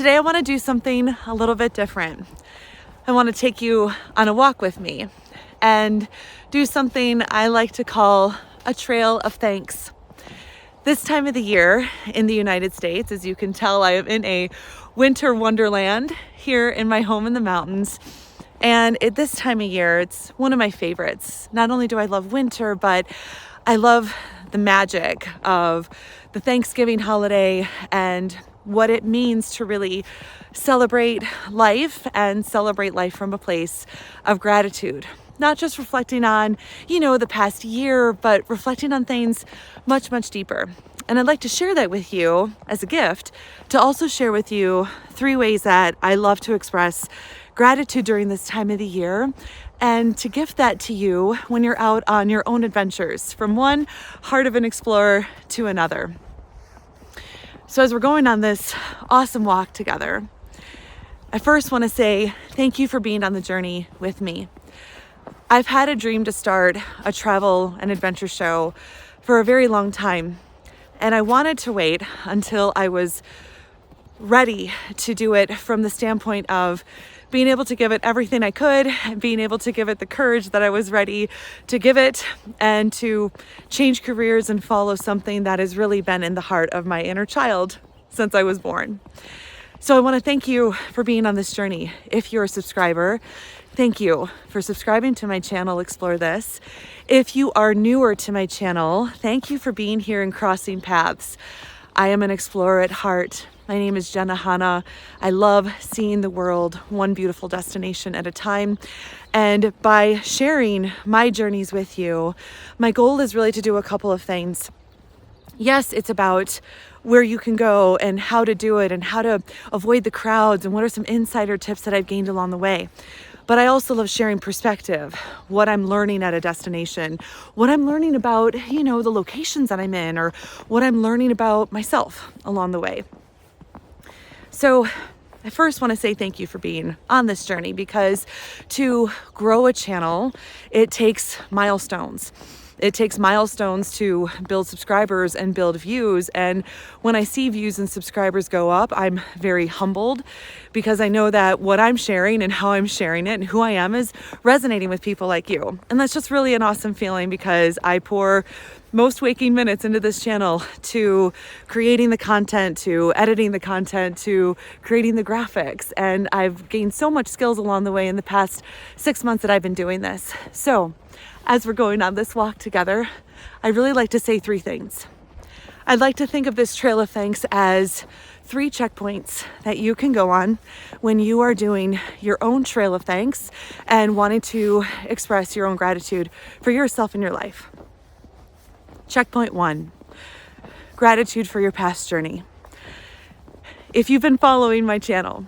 Today I want to do something a little bit different. I want to take you on a walk with me and do something I like to call a trail of thanks. This time of the year in the United States, as you can tell, I am in a winter wonderland here in my home in the mountains. And at this time of year, it's one of my favorites. Not only do I love winter, but I love the magic of the Thanksgiving holiday and what it means to really celebrate life and celebrate life from a place of gratitude. Not just reflecting on, the past year, but reflecting on things much, much deeper. And I'd like to share that with you as a gift, to also share with you 3 ways that I love to express gratitude during this time of the year, and to gift that to you when you're out on your own adventures, from one heart of an explorer to another. So as we're going on this awesome walk together, I first want to say thank you for being on the journey with me. I've had a dream to start a travel and adventure show for a very long time, and I wanted to wait until I was ready to do it from the standpoint of being able to give it everything I could, being able to give it the courage that I was ready to give it, and to change careers and follow something that has really been in the heart of my inner child since I was born. So I want to thank you for being on this journey. If you're a subscriber, thank you for subscribing to my channel, Explore This. If you are newer to my channel, thank you for being here and crossing paths. I am an explorer at heart. My name is Jen Ahana. I love seeing the world one beautiful destination at a time. And by sharing my journeys with you, my goal is really to do a couple of things. Yes, it's about where you can go and how to do it and how to avoid the crowds and what are some insider tips that I've gained along the way. But I also love sharing perspective, what I'm learning at a destination, what I'm learning about, the locations that I'm in, or what I'm learning about myself along the way. So I first want to say thank you for being on this journey, because to grow a channel, it takes milestones. It takes milestones to build subscribers and build views. And when I see views and subscribers go up, I'm very humbled, because I know that what I'm sharing and how I'm sharing it and who I am is resonating with people like you. And that's just really an awesome feeling, because I pour most waking minutes into this channel, to creating the content, to editing the content, to creating the graphics. And I've gained so much skills along the way in the past 6 months that I've been doing this. So as we're going on this walk together, I really like to say 3 things. I'd like to think of this trail of thanks as 3 checkpoints that you can go on when you are doing your own trail of thanks and wanting to express your own gratitude for yourself in your life. Checkpoint 1, gratitude for your past journey. If you've been following my channel,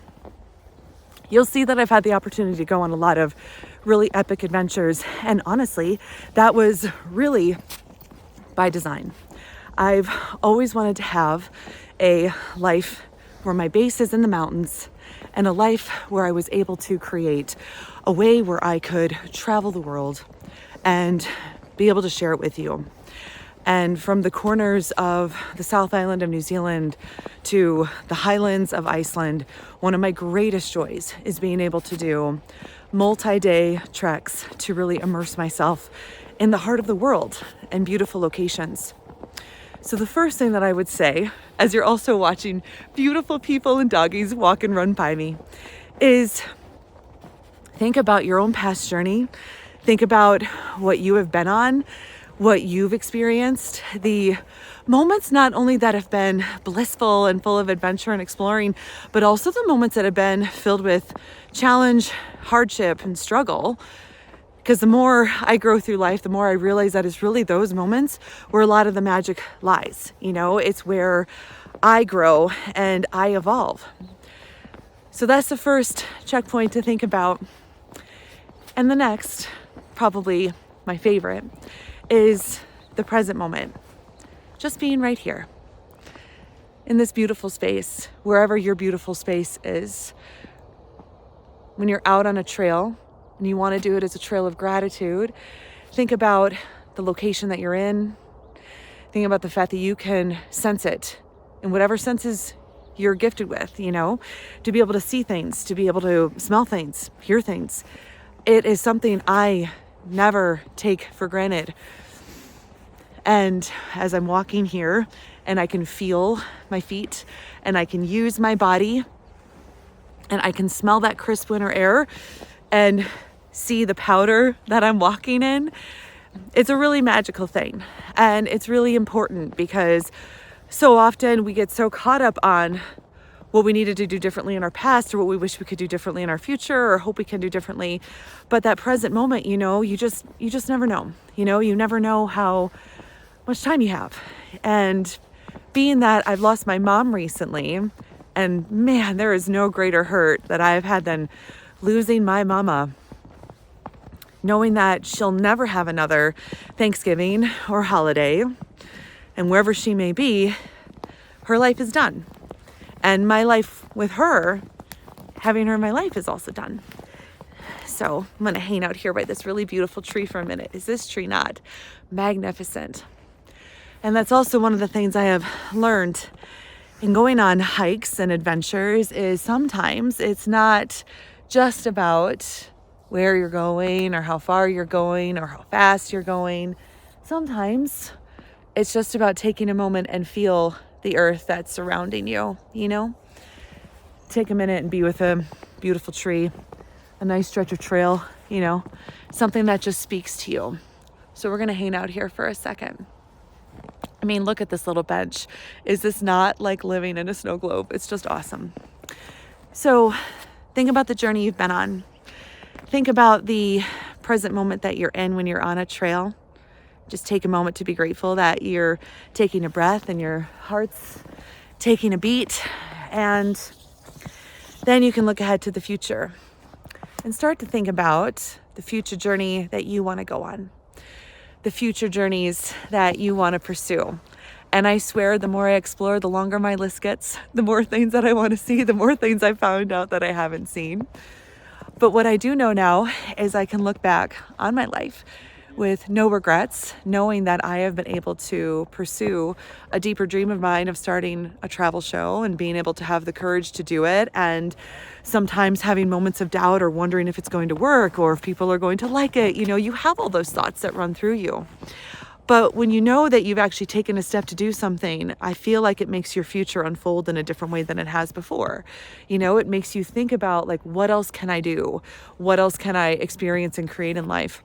you'll see that I've had the opportunity to go on a lot of really epic adventures. And honestly, that was really by design. I've always wanted to have a life where my base is in the mountains, and a life where I was able to create a way where I could travel the world and be able to share it with you. And from the corners of the South Island of New Zealand to the highlands of Iceland, one of my greatest joys is being able to do multi-day treks to really immerse myself in the heart of the world and beautiful locations. So the first thing that I would say, as you're also watching beautiful people and doggies walk and run by me, is think about your own past journey. Think about what you have been on, what you've experienced, the moments not only that have been blissful and full of adventure and exploring, but also the moments that have been filled with challenge, hardship, and struggle. Because the more I grow through life, the more I realize that it's really those moments where a lot of the magic lies. It's where I grow and I evolve. So that's the first checkpoint to think about. And the next, probably my favorite, is the present moment. Just being right here in this beautiful space, wherever your beautiful space is. When you're out on a trail and you want to do it as a trail of gratitude, think about the location that you're in. Think about the fact that you can sense it in whatever senses you're gifted with, you know, to be able to see things, to be able to smell things, hear things. It is something I never take for granted. And as I'm walking here and I can feel my feet and I can use my body and I can smell that crisp winter air and see the powder that I'm walking in, it's a really magical thing. And it's really important because so often we get so caught up on what we needed to do differently in our past or what we wish we could do differently in our future or hope we can do differently. But that present moment, you know, you just never know. You know, you never know how much time you have. And being that I've lost my mom recently, and man, there is no greater hurt that I've had than losing my mama. Knowing that she'll never have another Thanksgiving or holiday, and wherever she may be, her life is done. And my life with her, having her in my life, is also done. So I'm gonna hang out here by this really beautiful tree for a minute. Is this tree not magnificent? And that's also one of the things I have learned in going on hikes and adventures is sometimes it's not just about where you're going or how far you're going or how fast you're going. Sometimes it's just about taking a moment and feel the earth that's surrounding you, you know? Take a minute and be with a beautiful tree, a nice stretch of trail, you know, something that just speaks to you. So we're gonna hang out here for a second. I mean, look at this little bench. Is this not like living in a snow globe? It's just awesome. So think about the journey you've been on. Think about the present moment that you're in when you're on a trail. Just take a moment to be grateful that you're taking a breath and your heart's taking a beat. And then you can look ahead to the future and start to think about the future journey that you want to go on, the future journeys that you want to pursue. And I swear, the more I explore, the longer my list gets, the more things that I want to see, the more things I found out that I haven't seen. But what I do know now is I can look back on my life with no regrets, knowing that I have been able to pursue a deeper dream of mine of starting a travel show and being able to have the courage to do it, and sometimes having moments of doubt or wondering if it's going to work or if people are going to like it. You know, you have all those thoughts that run through you. But when you know that you've actually taken a step to do something, I feel like it makes your future unfold in a different way than it has before. You know, it makes you think about, like, what else can I do? What else can I experience and create in life?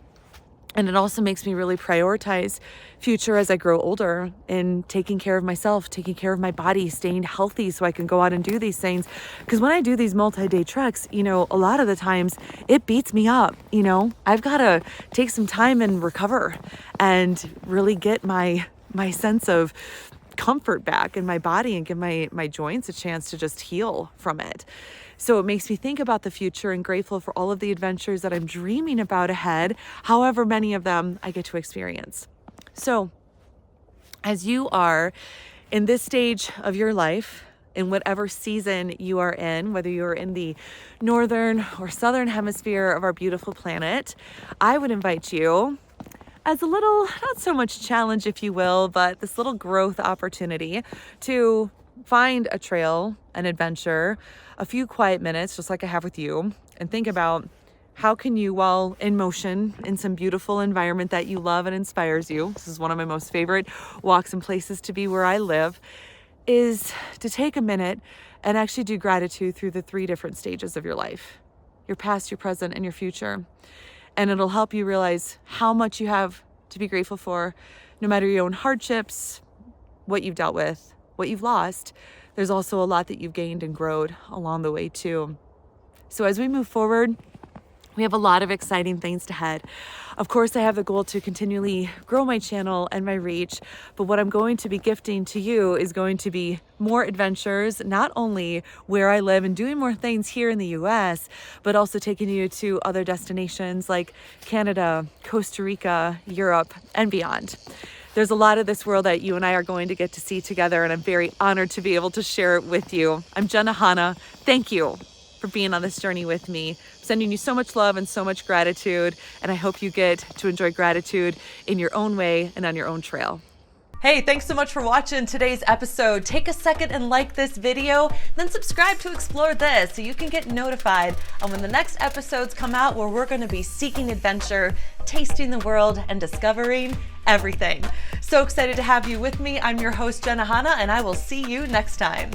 And it also makes me really prioritize future as I grow older in taking care of myself, taking care of my body, staying healthy so I can go out and do these things. Because when I do these multi-day treks, you know, a lot of the times it beats me up. You know, I've got to take some time and recover and really get my sense of comfort back in my body and give my joints a chance to just heal from it. So it makes me think about the future and grateful for all of the adventures that I'm dreaming about ahead, however many of them I get to experience. So as you are in this stage of your life, in whatever season you are in, whether you're in the northern or southern hemisphere of our beautiful planet, I would invite you as a little, not so much challenge, if you will, but this little growth opportunity to find a trail, an adventure, a few quiet minutes, just like I have with you, and think about how can you, while in motion in some beautiful environment that you love and inspires you, this is one of my most favorite walks and places to be where I live, is to take a minute and actually do gratitude through the 3 different stages of your life: your past, your present, and your future. And it'll help you realize how much you have to be grateful for, no matter your own hardships, what you've dealt with, what you've lost. There's also a lot that you've gained and grown along the way too. So as we move forward, we have a lot of exciting things ahead. Of course, I have the goal to continually grow my channel and my reach, but what I'm going to be gifting to you is going to be more adventures, not only where I live and doing more things here in the US, but also taking you to other destinations like Canada, Costa Rica, Europe, and beyond. There's a lot of this world that you and I are going to get to see together, and I'm very honored to be able to share it with you. I'm Jen Ahana. Thank you for being on this journey with me. I'm sending you so much love and so much gratitude, and I hope you get to enjoy gratitude in your own way and on your own trail. Hey, thanks so much for watching today's episode. Take a second and like this video, then subscribe to Explore This so you can get notified on when the next episodes come out, where we're going to be seeking adventure, tasting the world, and discovering everything. So excited to have you with me. I'm your host, Ahana, and I will see you next time.